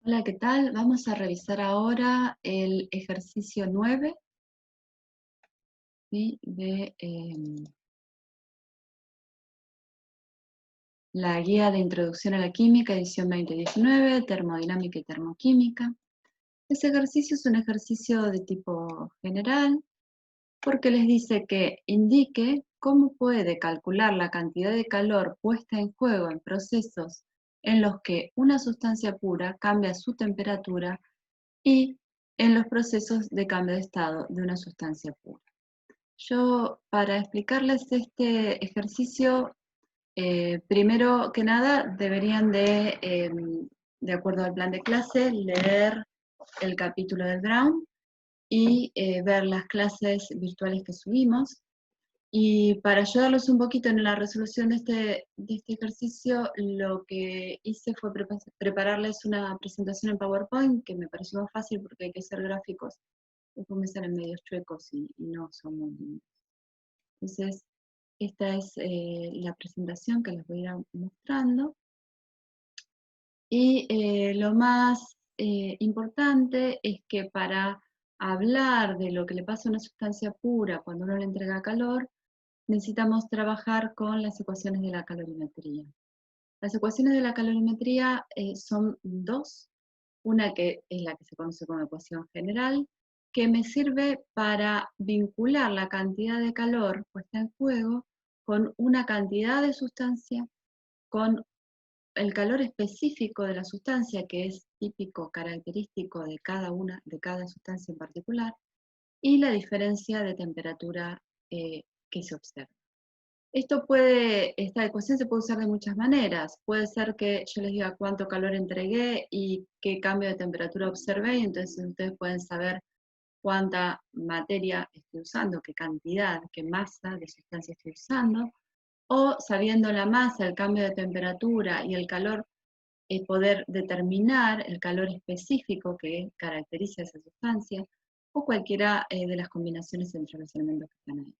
Hola, ¿qué tal? Vamos a revisar ahora el ejercicio 9, ¿sí? de la guía de introducción a la química, edición 2019, termodinámica y termoquímica. Este ejercicio es un ejercicio de tipo general porque les dice que indique cómo puede calcular la cantidad de calor puesta en juego en procesos en los que una sustancia pura cambia su temperatura y en los procesos de cambio de estado de una sustancia pura. Yo, para explicarles este ejercicio, primero que nada deberían de acuerdo al plan de clase, leer el capítulo del Brown y ver las clases virtuales que subimos. Y para ayudarlos un poquito en la resolución de este ejercicio, lo que hice fue prepararles una presentación en PowerPoint, que me pareció más fácil porque hay que hacer gráficos, después me salen medios chuecos y no son muy lindos. Entonces, esta es la presentación que les voy a ir mostrando. Y lo más importante es que para hablar de lo que le pasa a una sustancia pura cuando uno le entrega calor, necesitamos trabajar con las ecuaciones de la calorimetría. Las ecuaciones de la calorimetría son dos. Una que es la que se conoce como ecuación general, que me sirve para vincular la cantidad de calor puesta en juego con una cantidad de sustancia, con el calor específico de la sustancia, que es típico, característico de cada sustancia en particular, y la diferencia de temperatura que se observa. Esta ecuación se puede usar de muchas maneras. Puede ser que yo les diga cuánto calor entregué y qué cambio de temperatura observé, y entonces ustedes pueden saber cuánta materia estoy usando, qué cantidad, qué masa de sustancia estoy usando, o sabiendo la masa, el cambio de temperatura y el calor, poder determinar el calor específico que caracteriza esa sustancia, o cualquiera de las combinaciones entre los elementos que están ahí.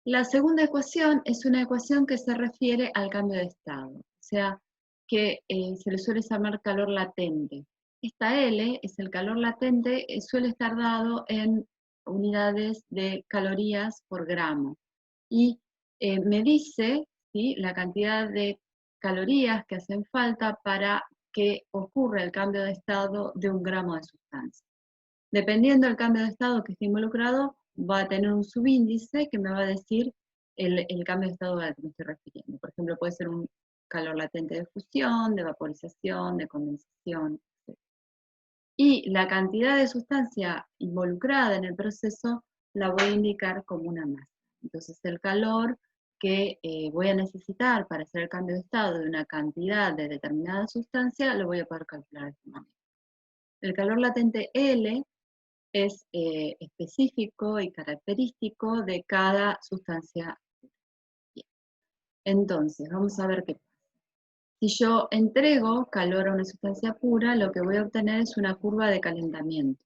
La segunda ecuación es una ecuación que se refiere al cambio de estado, o sea, que se le suele llamar calor latente. Esta L es el calor latente, suele estar dado en unidades de calorías por gramo. Y me dice, ¿sí?, la cantidad de calorías que hacen falta para que ocurra el cambio de estado de 1 gramo de sustancia. Dependiendo del cambio de estado que esté involucrado, va a tener un subíndice que me va a decir el cambio de estado al que me estoy refiriendo. Por ejemplo, puede ser un calor latente de fusión, de vaporización, de condensación, etc. Y la cantidad de sustancia involucrada en el proceso la voy a indicar como una masa. Entonces, el calor que voy a necesitar para hacer el cambio de estado de una cantidad de determinada sustancia, lo voy a poder calcular de esta manera. El calor latente L es específico y característico de cada sustancia. Bien. Entonces, vamos a ver qué pasa. Si yo entrego calor a una sustancia pura, lo que voy a obtener es una curva de calentamiento.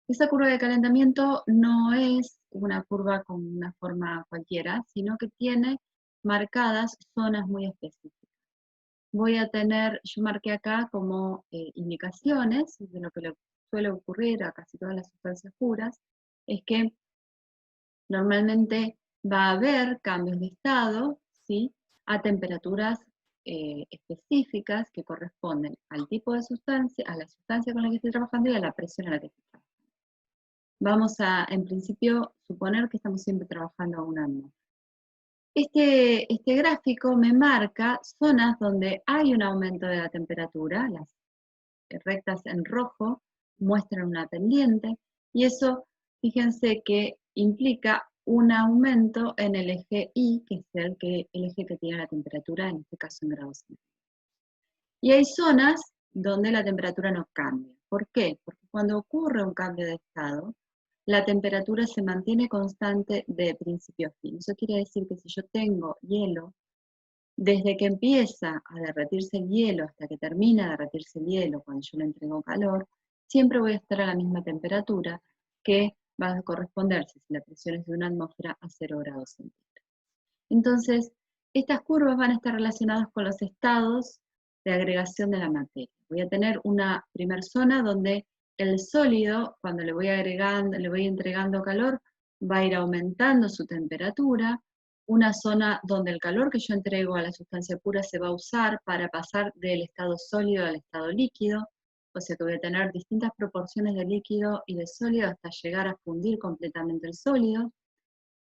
Esa curva de calentamiento no es una curva con una forma cualquiera, sino que tiene marcadas zonas muy específicas. Voy a tener, yo marqué acá como indicaciones de lo que le suele ocurrir a casi todas las sustancias puras, es que normalmente va a haber cambios de estado, ¿sí?, a temperaturas específicas que corresponden al tipo de sustancia, a la sustancia con la que estoy trabajando y a la presión a la que estoy trabajando. Vamos a, en principio, suponer que estamos siempre trabajando a un atmósfera. Este gráfico me marca zonas donde hay un aumento de la temperatura, las rectas en rojo muestran una pendiente, y eso, fíjense que implica un aumento en el eje Y, que es el eje que tiene la temperatura, en este caso en grados centígrados. Y hay zonas donde la temperatura no cambia. ¿Por qué? Porque cuando ocurre un cambio de estado, la temperatura se mantiene constante de principio a fin. Eso quiere decir que si yo tengo hielo, desde que empieza a derretirse el hielo hasta que termina de derretirse el hielo, cuando yo le entrego calor, siempre voy a estar a la misma temperatura, que va a corresponderse, si la presión es de una atmósfera, a 0 grados centígrados. Entonces, estas curvas van a estar relacionadas con los estados de agregación de la materia. Voy a tener una primer zona donde el sólido, cuando le voy agregando, le voy entregando calor, va a ir aumentando su temperatura. Una zona donde el calor que yo entrego a la sustancia pura se va a usar para pasar del estado sólido al estado líquido. O sea que voy a tener distintas proporciones de líquido y de sólido hasta llegar a fundir completamente el sólido.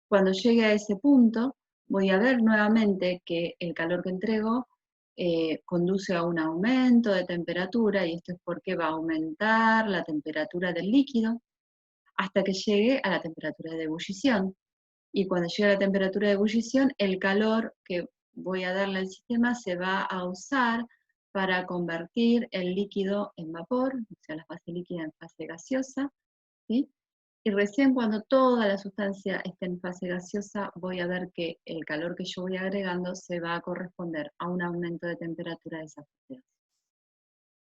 Cuando llegue a ese punto, voy a ver nuevamente que el calor que entrego conduce a un aumento de temperatura, y esto es porque va a aumentar la temperatura del líquido hasta que llegue a la temperatura de ebullición. Y cuando llegue a la temperatura de ebullición, el calor que voy a darle al sistema se va a usar para convertir el líquido en vapor, o sea, la fase líquida en fase gaseosa, ¿sí? Y recién cuando toda la sustancia esté en fase gaseosa, voy a ver que el calor que yo voy agregando se va a corresponder a un aumento de temperatura de esa fase gaseosa.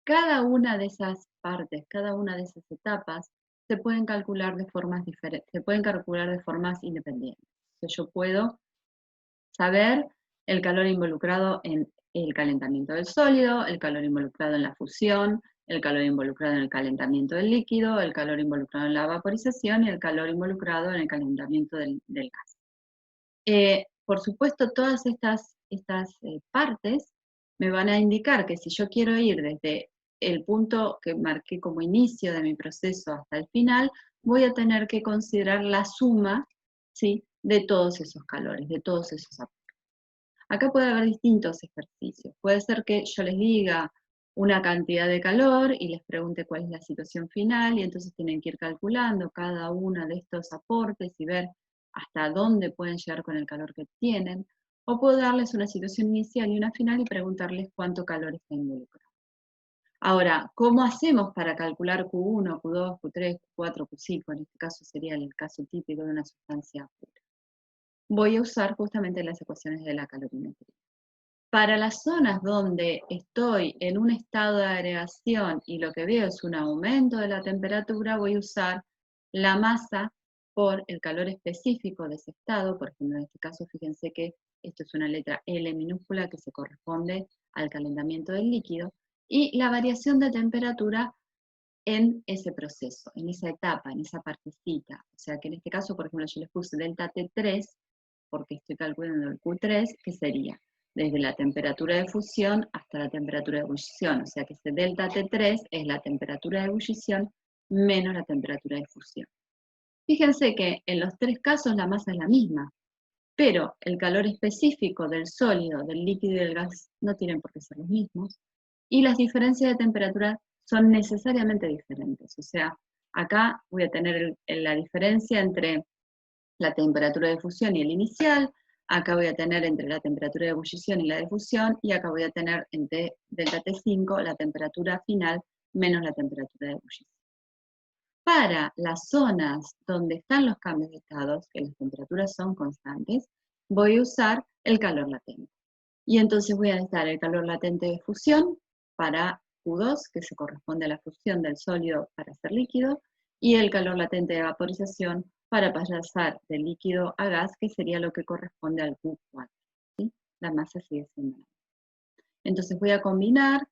Cada una de esas partes, cada una de esas etapas, se pueden calcular de formas diferentes, se pueden calcular de formas independientes. Entonces yo puedo saber el calor involucrado en el calentamiento del sólido, el calor involucrado en la fusión, el calor involucrado en el calentamiento del líquido, el calor involucrado en la vaporización y el calor involucrado en el calentamiento del gas. Por supuesto, todas estas partes me van a indicar que si yo quiero ir desde el punto que marqué como inicio de mi proceso hasta el final, voy a tener que considerar la suma, ¿sí?, de todos esos calores, de todos esos aportes. Acá puede haber distintos ejercicios. Puede ser que yo les diga una cantidad de calor y les pregunte cuál es la situación final, y entonces tienen que ir calculando cada uno de estos aportes y ver hasta dónde pueden llegar con el calor que tienen. O puedo darles una situación inicial y una final y preguntarles cuánto calor está involucrado. Ahora, ¿cómo hacemos para calcular Q1, Q2, Q3, Q4, Q5? En este caso sería el caso típico de una sustancia pura. Voy a usar justamente las ecuaciones de la calorimetría. Para las zonas donde estoy en un estado de agregación y lo que veo es un aumento de la temperatura, voy a usar la masa por el calor específico de ese estado. Por ejemplo, en este caso, fíjense que esto es una letra L minúscula que se corresponde al calentamiento del líquido, y la variación de temperatura en ese proceso, en esa etapa, en esa partecita. O sea que en este caso, por ejemplo, yo les puse delta T3, porque estoy calculando el Q3, que sería desde la temperatura de fusión hasta la temperatura de ebullición. O sea que ese delta T3 es la temperatura de ebullición menos la temperatura de fusión. Fíjense que en los tres casos la masa es la misma, pero el calor específico del sólido, del líquido y del gas no tienen por qué ser los mismos, y las diferencias de temperatura son necesariamente diferentes. O sea, acá voy a tener la diferencia entre la temperatura de fusión y el inicial, acá voy a tener entre la temperatura de ebullición y la de fusión, y acá voy a tener entre delta T5 la temperatura final menos la temperatura de ebullición. Para las zonas donde están los cambios de estados, que las temperaturas son constantes, voy a usar el calor latente. Y entonces voy a necesitar el calor latente de fusión para Q2, que se corresponde a la fusión del sólido para ser líquido, y el calor latente de vaporización para pasar del líquido a gas, que sería lo que corresponde al Q4. ¿Sí? La masa sigue siendo la misma. Entonces voy a combinar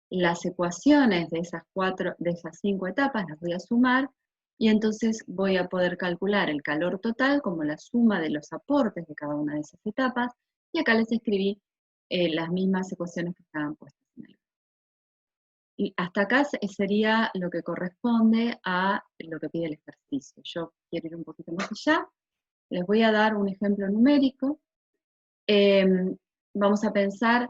las ecuaciones de esas 5 etapas, las voy a sumar, y entonces voy a poder calcular el calor total como la suma de los aportes de cada una de esas etapas, y acá les escribí las mismas ecuaciones que estaban puestas en el. Y hasta acá sería lo que corresponde a lo que pide el ejercicio. Yo quiero ir un poquito más allá. Les voy a dar un ejemplo numérico. Vamos a pensar,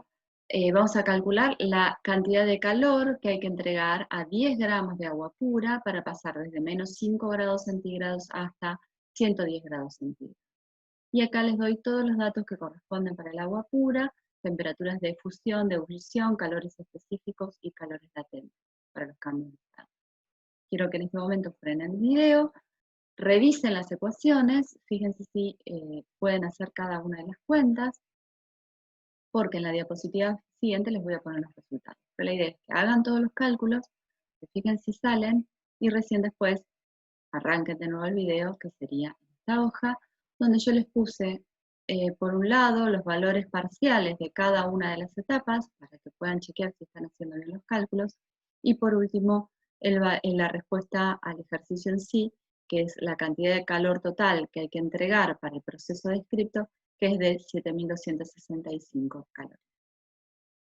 vamos a calcular la cantidad de calor que hay que entregar a 10 gramos de agua pura para pasar desde menos 5 grados centígrados hasta 110 grados centígrados. Y acá les doy todos los datos que corresponden para el agua pura, temperaturas de fusión, de ebullición, calores específicos y calores latentes para los cambios de estado. Quiero que en este momento frenen el video, revisen las ecuaciones, fíjense si pueden hacer cada una de las cuentas, porque en la diapositiva siguiente les voy a poner los resultados. Pero la idea es que hagan todos los cálculos, se fijen si salen, y recién después arranquen de nuevo el video, que sería esta hoja, donde yo les puse por un lado, los valores parciales de cada una de las etapas, para que puedan chequear si están haciendo bien los cálculos, y por último, la respuesta al ejercicio en sí, que es la cantidad de calor total que hay que entregar para el proceso descripto, que es de 7.265 calorías.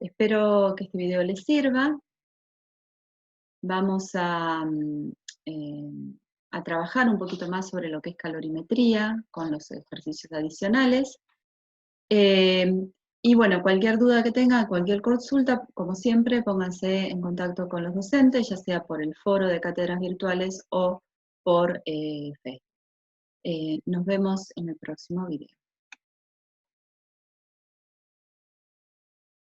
Espero que este video les sirva. Vamos a trabajar un poquito más sobre lo que es calorimetría con los ejercicios adicionales. Y bueno, cualquier duda que tengan, cualquier consulta, como siempre, pónganse en contacto con los docentes, ya sea por el foro de cátedras virtuales o por Facebook. Nos vemos en el próximo video.